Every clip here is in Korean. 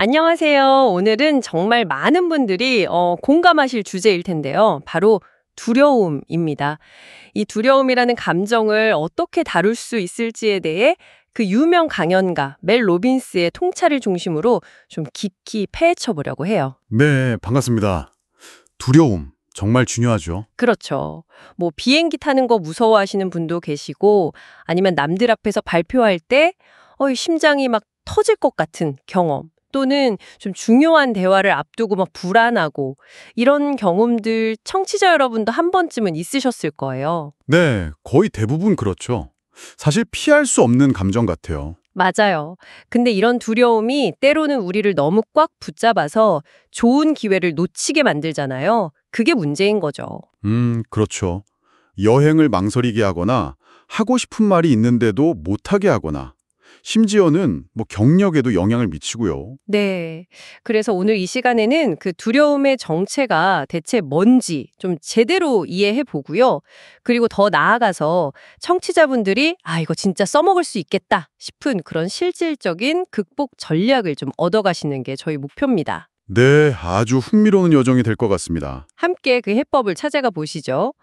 안녕하세요. 오늘은 정말 많은 분들이 공감하실 주제일 텐데요. 바로 두려움입니다. 이 두려움이라는 감정을 어떻게 다룰 수 있을지에 대해 그 유명 강연가 멜 로빈스의 통찰을 중심으로 좀 깊이 파헤쳐 보려고 해요. 네, 반갑습니다. 두려움, 정말 중요하죠. 그렇죠. 뭐 비행기 타는 거 무서워하시는 분도 계시고 아니면 남들 앞에서 발표할 때 심장이 막 터질 것 같은 경험. 또는 좀 중요한 대화를 앞두고 막 불안하고 이런 경험들 청취자 여러분도 한 번쯤은 있으셨을 거예요. 네, 거의 대부분 그렇죠. 사실 피할 수 없는 감정 같아요. 맞아요. 근데 이런 두려움이 때로는 우리를 너무 꽉 붙잡아서 좋은 기회를 놓치게 만들잖아요. 그게 문제인 거죠. 그렇죠. 여행을 망설이게 하거나 하고 싶은 말이 있는데도 못하게 하거나 심지어는 경력에도 영향을 미치고요. 네. 그래서 오늘 이 시간에는 그 두려움의 정체가 대체 뭔지 좀 제대로 이해해 보고요. 그리고 더 나아가서 청취자분들이 이거 진짜 써먹을 수 있겠다 싶은 그런 실질적인 극복 전략을 좀 얻어가시는 게 저희 목표입니다. 네, 아주 흥미로운 여정이 될 것 같습니다. 함께 그 해법을 찾아가 보시죠.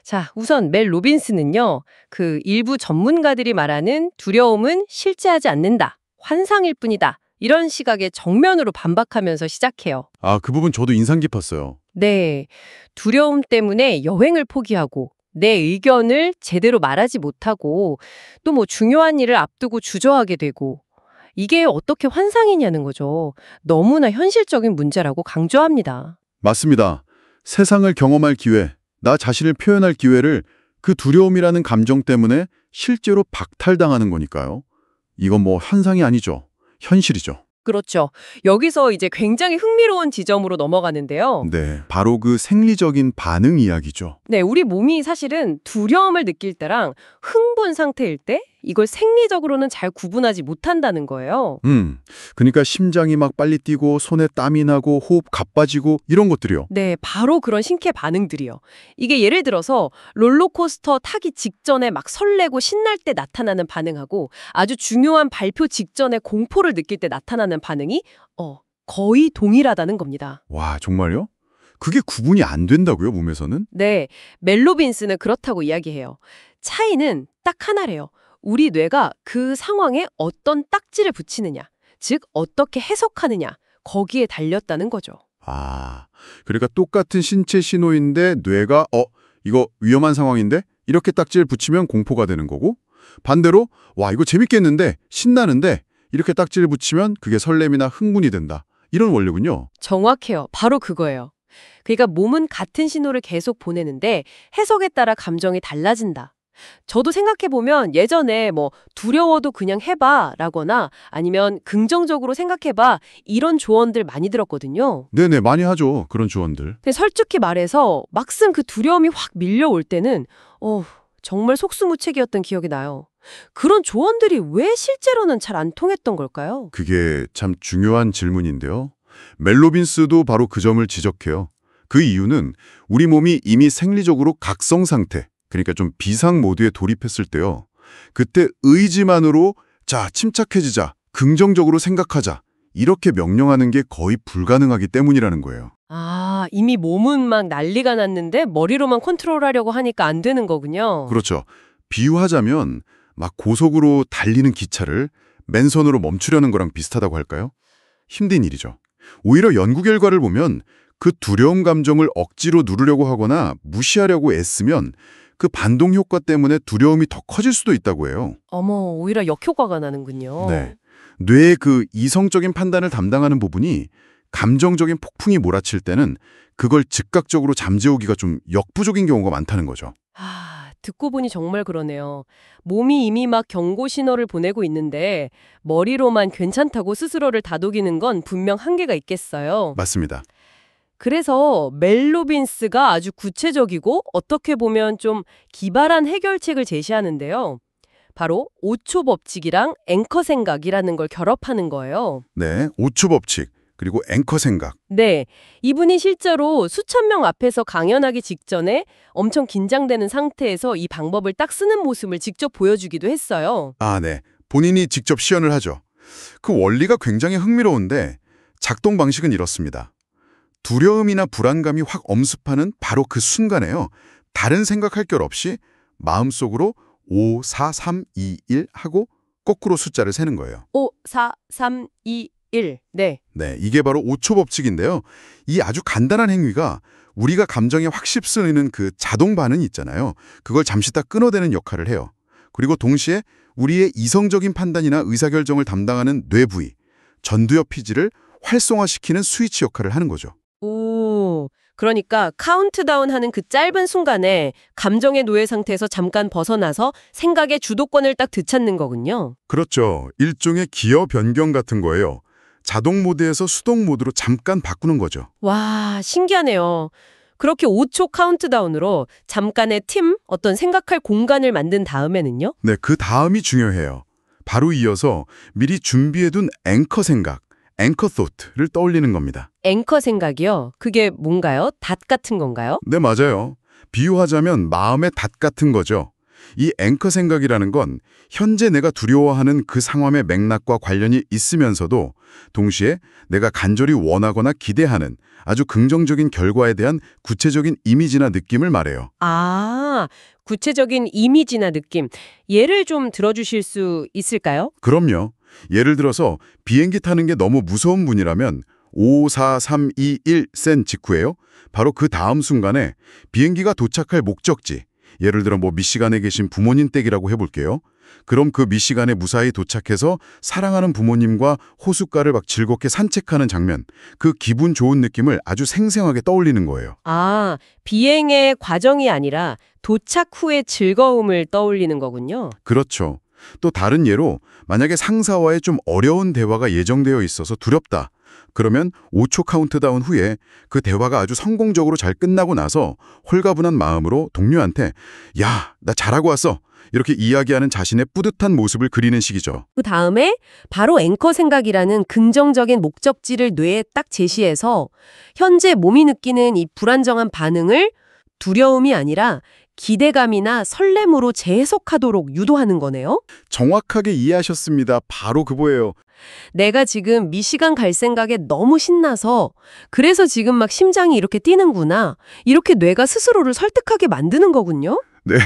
자, 우선 멜 로빈스는요, 그 일부 전문가들이 말하는 두려움은 실제하지 않는다, 환상일 뿐이다, 이런 시각에 정면으로 반박하면서 시작해요. 그 부분 저도 인상 깊었어요. 네, 두려움 때문에 여행을 포기하고 내 의견을 제대로 말하지 못하고 또 뭐 중요한 일을 앞두고 주저하게 되고 이게 어떻게 환상이냐는 거죠. 너무나 현실적인 문제라고 강조합니다. 맞습니다. 세상을 경험할 기회, 나 자신을 표현할 기회를 그 두려움이라는 감정 때문에 실제로 박탈당하는 거니까요. 이건 현상이 아니죠. 현실이죠. 그렇죠. 여기서 이제 굉장히 흥미로운 지점으로 넘어가는데요. 네, 바로 그 생리적인 반응 이야기죠. 네, 우리 몸이 사실은 두려움을 느낄 때랑 흥분 상태일 때 이걸 생리적으로는 잘 구분하지 못한다는 거예요. 그러니까 심장이 막 빨리 뛰고 손에 땀이 나고 호흡 가빠지고 이런 것들이요. 네, 바로 그런 신체 반응들이요. 이게 예를 들어서 롤러코스터 타기 직전에 막 설레고 신날 때 나타나는 반응하고 아주 중요한 발표 직전에 공포를 느낄 때 나타나는 반응이 거의 동일하다는 겁니다. 와, 정말요? 그게 구분이 안 된다고요, 몸에서는? 네, 멜 로빈스는 그렇다고 이야기해요. 차이는 딱 하나래요. 우리 뇌가 그 상황에 어떤 딱지를 붙이느냐, 즉 어떻게 해석하느냐, 거기에 달렸다는 거죠. 그러니까 똑같은 신체 신호인데 뇌가 이거 위험한 상황인데 이렇게 딱지를 붙이면 공포가 되는 거고 반대로 와, 이거 재밌겠는데 신나는데 이렇게 딱지를 붙이면 그게 설렘이나 흥분이 된다. 이런 원리군요. 정확해요. 바로 그거예요. 그러니까 몸은 같은 신호를 계속 보내는데 해석에 따라 감정이 달라진다. 저도 생각해보면 예전에 두려워도 그냥 해봐 라거나 아니면 긍정적으로 생각해봐 이런 조언들 많이 들었거든요. 네네, 많이 하죠. 그런 조언들. 근데 솔직히 말해서 막상 그 두려움이 확 밀려올 때는 정말 속수무책이었던 기억이 나요. 그런 조언들이 왜 실제로는 잘 안 통했던 걸까요? 그게 참 중요한 질문인데요. 멜 로빈스도 바로 그 점을 지적해요. 그 이유는 우리 몸이 이미 생리적으로 각성 상태, 그러니까 좀 비상 모드에 돌입했을 때요. 그때 의지만으로 자, 침착해지자, 긍정적으로 생각하자 이렇게 명령하는 게 거의 불가능하기 때문이라는 거예요. 이미 몸은 막 난리가 났는데 머리로만 컨트롤하려고 하니까 안 되는 거군요. 그렇죠. 비유하자면 막 고속으로 달리는 기차를 맨손으로 멈추려는 거랑 비슷하다고 할까요? 힘든 일이죠. 오히려 연구 결과를 보면 그 두려움 감정을 억지로 누르려고 하거나 무시하려고 애쓰면 그 반동 효과 때문에 두려움이 더 커질 수도 있다고 해요. 어머, 오히려 역효과가 나는군요. 네. 뇌의 그 이성적인 판단을 담당하는 부분이 감정적인 폭풍이 몰아칠 때는 그걸 즉각적으로 잠재우기가 좀 역부족인 경우가 많다는 거죠. 듣고 보니 정말 그러네요. 몸이 이미 막 경고 신호를 보내고 있는데 머리로만 괜찮다고 스스로를 다독이는 건 분명 한계가 있겠어요. 맞습니다. 그래서 멜 로빈스가 아주 구체적이고 어떻게 보면 좀 기발한 해결책을 제시하는데요. 바로 5초 법칙이랑 앵커 생각이라는 걸 결합하는 거예요. 네, 5초 법칙, 그리고 앵커 생각. 네, 이분이 실제로 수천 명 앞에서 강연하기 직전에 엄청 긴장되는 상태에서 이 방법을 딱 쓰는 모습을 직접 보여주기도 했어요. 네. 본인이 직접 시연을 하죠. 그 원리가 굉장히 흥미로운데 작동 방식은 이렇습니다. 두려움이나 불안감이 확 엄습하는 바로 그 순간에요. 다른 생각할 것 없이 마음속으로 5, 4, 3, 2, 1 하고 거꾸로 숫자를 세는 거예요. 5, 4, 3, 2, 1. 네. 네, 이게 바로 5초 법칙인데요. 이 아주 간단한 행위가 우리가 감정에 확 휩쓸리는 그 자동 반응이 있잖아요. 그걸 잠시 딱 끊어대는 역할을 해요. 그리고 동시에 우리의 이성적인 판단이나 의사결정을 담당하는 뇌 부위, 전두엽 피지를 활성화시키는 스위치 역할을 하는 거죠. 오, 그러니까 카운트다운 하는 그 짧은 순간에 감정의 노예 상태에서 잠깐 벗어나서 생각의 주도권을 딱 되찾는 거군요. 그렇죠. 일종의 기어 변경 같은 거예요. 자동 모드에서 수동 모드로 잠깐 바꾸는 거죠. 와, 신기하네요. 그렇게 5초 카운트다운으로 잠깐의 어떤 생각할 공간을 만든 다음에는요? 네, 그 다음이 중요해요. 바로 이어서 미리 준비해둔 앵커 생각, 앵커 thought를 떠올리는 겁니다. 앵커 생각이요? 그게 뭔가요? 닷 같은 건가요? 네, 맞아요. 비유하자면 마음의 닷 같은 거죠. 이 앵커 생각이라는 건 현재 내가 두려워하는 그 상황의 맥락과 관련이 있으면서도 동시에 내가 간절히 원하거나 기대하는 아주 긍정적인 결과에 대한 구체적인 이미지나 느낌을 말해요. 아, 구체적인 이미지나 느낌. 예를 좀 들어주실 수 있을까요? 그럼요. 예를 들어서 비행기 타는 게 너무 무서운 분이라면 5, 4, 3, 2, 1 센 직후에요. 바로 그 다음 순간에 비행기가 도착할 목적지, 예를 들어 미시간에 계신 부모님 댁이라고 해볼게요. 그럼 그 미시간에 무사히 도착해서 사랑하는 부모님과 호숫가를 막 즐겁게 산책하는 장면, 그 기분 좋은 느낌을 아주 생생하게 떠올리는 거예요. 아, 비행의 과정이 아니라 도착 후의 즐거움을 떠올리는 거군요. 그렇죠. 또 다른 예로 만약에 상사와의 좀 어려운 대화가 예정되어 있어서 두렵다. 그러면 5초 카운트다운 후에 그 대화가 아주 성공적으로 잘 끝나고 나서 홀가분한 마음으로 동료한테 야, 나 잘하고 왔어. 이렇게 이야기하는 자신의 뿌듯한 모습을 그리는 식이죠. 그 다음에 바로 앵커 생각이라는 긍정적인 목적지를 뇌에 딱 제시해서 현재 몸이 느끼는 이 불안정한 반응을 두려움이 아니라 기대감이나 설렘으로 재해석하도록 유도하는 거네요. 정확하게 이해하셨습니다. 바로 그거예요. 내가 지금 미시간 갈 생각에 너무 신나서 그래서 지금 막 심장이 이렇게 뛰는구나. 이렇게 뇌가 스스로를 설득하게 만드는 거군요. 네,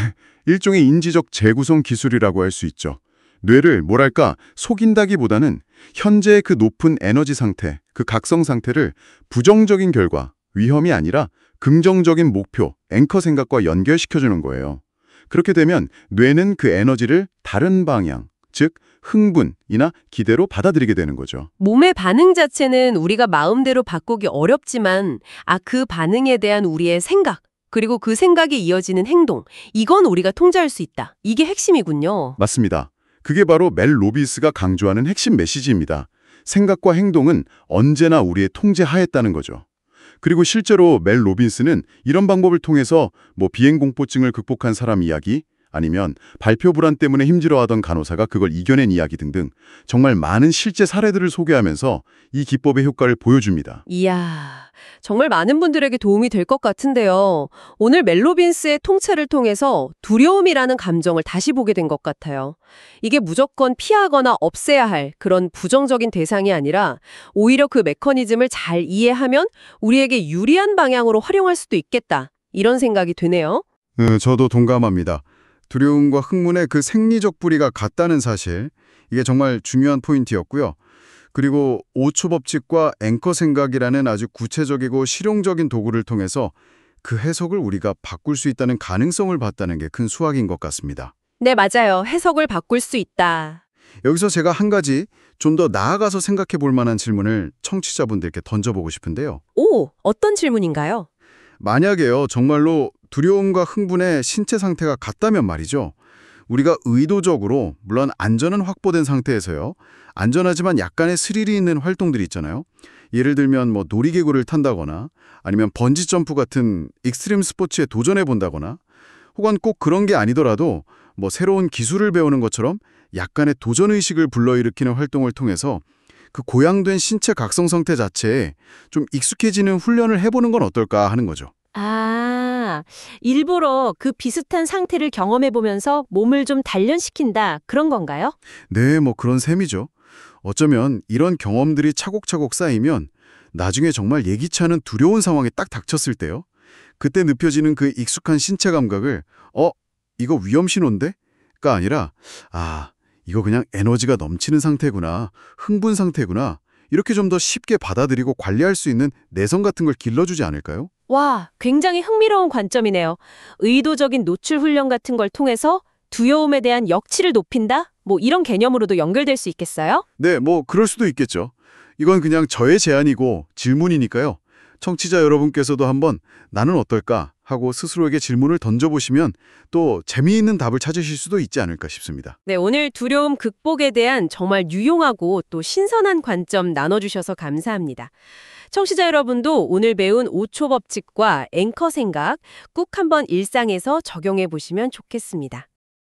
일종의 인지적 재구성 기술이라고 할 수 있죠. 뇌를 뭐랄까 속인다기보다는 현재의 그 높은 에너지 상태, 그 각성 상태를 부정적인 결과, 위험이 아니라 긍정적인 목표, 앵커 생각과 연결시켜주는 거예요. 그렇게 되면 뇌는 그 에너지를 다른 방향, 즉 흥분이나 기대로 받아들이게 되는 거죠. 몸의 반응 자체는 우리가 마음대로 바꾸기 어렵지만 그 반응에 대한 우리의 생각, 그리고 그 생각에 이어지는 행동, 이건 우리가 통제할 수 있다. 이게 핵심이군요. 맞습니다. 그게 바로 멜 로빈스가 강조하는 핵심 메시지입니다. 생각과 행동은 언제나 우리의 통제 하에있다는 거죠. 그리고 실제로 멜 로빈스는 이런 방법을 통해서 비행공포증을 극복한 사람 이야기, 아니면 발표 불안 때문에 힘들어하던 간호사가 그걸 이겨낸 이야기 등등 정말 많은 실제 사례들을 소개하면서 이 기법의 효과를 보여줍니다. 이야, 정말 많은 분들에게 도움이 될 것 같은데요. 오늘 멜 로빈스의 통찰을 통해서 두려움이라는 감정을 다시 보게 된 것 같아요. 이게 무조건 피하거나 없애야 할 그런 부정적인 대상이 아니라 오히려 그 메커니즘을 잘 이해하면 우리에게 유리한 방향으로 활용할 수도 있겠다. 이런 생각이 드네요. 저도 동감합니다. 두려움과 흥분의 그 생리적 뿌리가 같다는 사실, 이게 정말 중요한 포인트였고요. 그리고 5초 법칙과 앵커 생각이라는 아주 구체적이고 실용적인 도구를 통해서 그 해석을 우리가 바꿀 수 있다는 가능성을 봤다는 게 큰 수확인 것 같습니다. 네, 맞아요. 해석을 바꿀 수 있다. 여기서 제가 한 가지 좀 더 나아가서 생각해 볼 만한 질문을 청취자분들께 던져보고 싶은데요. 오, 어떤 질문인가요? 만약에요, 정말로 두려움과 흥분의 신체 상태가 같다면 말이죠. 우리가 의도적으로, 물론 안전은 확보된 상태에서요, 안전하지만 약간의 스릴이 있는 활동들이 있잖아요. 예를 들면 놀이기구를 탄다거나 아니면 번지점프 같은 익스트림 스포츠에 도전해 본다거나 혹은 꼭 그런 게 아니더라도 새로운 기술을 배우는 것처럼 약간의 도전의식을 불러일으키는 활동을 통해서 그 고양된 신체 각성 상태 자체에 좀 익숙해지는 훈련을 해보는 건 어떨까 하는 거죠. 아, 일부러 그 비슷한 상태를 경험해보면서 몸을 좀 단련시킨다, 그런 건가요? 네, 그런 셈이죠. 어쩌면 이런 경험들이 차곡차곡 쌓이면 나중에 정말 예기치 않은 두려운 상황이 딱 닥쳤을 때요. 그때 느껴지는 그 익숙한 신체 감각을 이거 위험 신호인데? 가 아니라 이거 그냥 에너지가 넘치는 상태구나, 흥분 상태구나, 이렇게 좀 더 쉽게 받아들이고 관리할 수 있는 내성 같은 걸 길러주지 않을까요? 와, 굉장히 흥미로운 관점이네요. 의도적인 노출 훈련 같은 걸 통해서 두려움에 대한 역치를 높인다? 뭐 이런 개념으로도 연결될 수 있겠어요? 네, 뭐 그럴 수도 있겠죠. 이건 그냥 저의 제안이고 질문이니까요. 청취자 여러분께서도 한번 나는 어떨까 하고 스스로에게 질문을 던져보시면 또 재미있는 답을 찾으실 수도 있지 않을까 싶습니다. 네, 오늘 두려움 극복에 대한 정말 유용하고 또 신선한 관점 나눠주셔서 감사합니다. 청취자 여러분도 오늘 배운 5초 법칙과 앵커 생각 꼭 한번 일상에서 적용해 보시면 좋겠습니다.